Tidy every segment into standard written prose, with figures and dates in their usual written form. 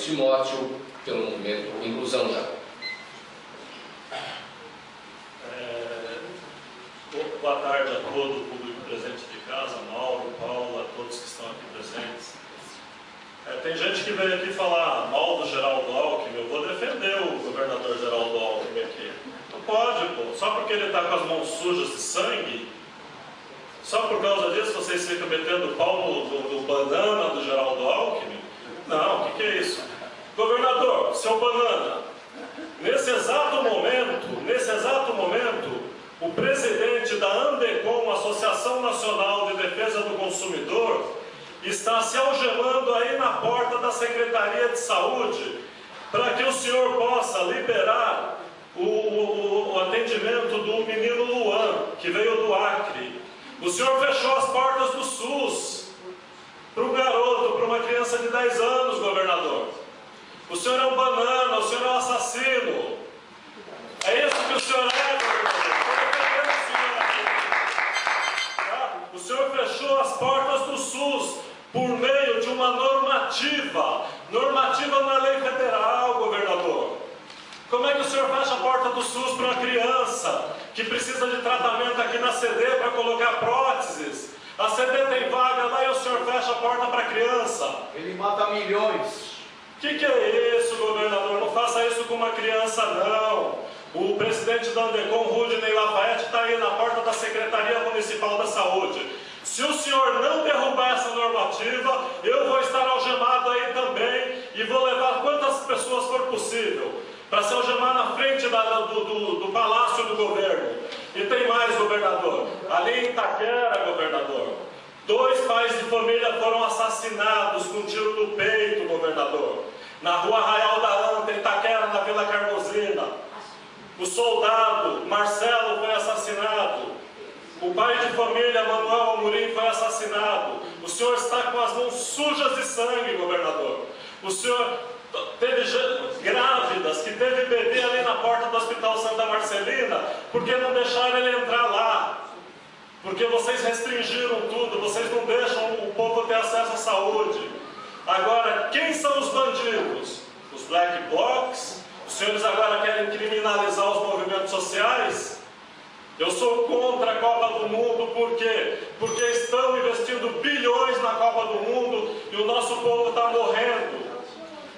Timóteo, pelo movimento Inclusão Já. Boa tarde a todo o público presente de casa, Mauro, Paulo, a todos que estão aqui presentes. Tem gente que veio aqui falar mal do Geraldo Alckmin. Eu vou defender o governador Geraldo Alckmin aqui. Não pode, pô. Só porque ele está com as mãos sujas de sangue, só por causa disso vocês ficam metendo pau no banana do Geraldo Alckmin? Não, o que é isso? Governador, seu banana, nesse exato momento, o presidente da Andecom, Associação Nacional de Defesa do Consumidor, está se algemando aí na porta da Secretaria de Saúde para que o senhor possa liberar o atendimento do menino Luan, que veio do Acre. O senhor fechou as portas do SUS para um garoto, para uma criança de 10 anos, governador. O senhor é um banana, o senhor é um assassino. É isso que o senhor é, governador. O senhor fechou as portas do SUS por meio de uma normativa na lei federal, governador. Como é que o senhor fecha a porta do SUS para uma criança que precisa de tratamento aqui na CD para colocar próteses? A CD tem vaga lá e o senhor fecha a porta para a criança. Ele mata milhões. Que é isso, governador? Não faça isso com uma criança, não. O presidente da Andecom, Rudney Lafayette, está aí na porta da Secretaria Municipal da Saúde. Se o senhor não derrubar essa normativa, eu vou estar algemado aí também e vou levar quantas pessoas for possível para se algemar na frente do Palácio do Governo. E tem mais, governador. Ali em Itaquera, governador, 2 pais de família foram assassinados com um tiro no peito, governador. Na rua Arraial da Anta, em Itaquera, na Vila Carmozina. O soldado Marcelo foi assassinado. O pai de família, Manuel Amorim, foi assassinado. O senhor está com as mãos sujas de sangue, governador. O senhor teve grávidas, que teve bebê ali na porta do Hospital Santa Marcelina, porque não deixaram ele entrar lá. Porque vocês restringiram tudo, vocês não deixam o povo ter acesso à saúde. Agora, quem são os bandidos? Os black blocs? Os senhores agora querem criminalizar os movimentos sociais? Eu sou contra a Copa do Mundo, por quê? Porque estão investindo bilhões na Copa do Mundo e o nosso povo está morrendo.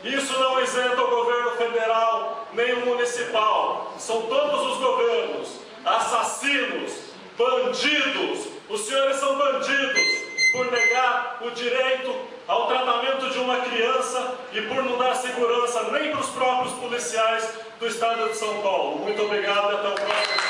Isso não isenta o governo federal, nem o municipal. São todos os governos assassinos, bandidos. Os senhores são bandidos por negar o direito ao tratamento de uma criança e por não dar segurança nem para os próprios policiais do estado de São Paulo. Muito obrigado e até o próximo.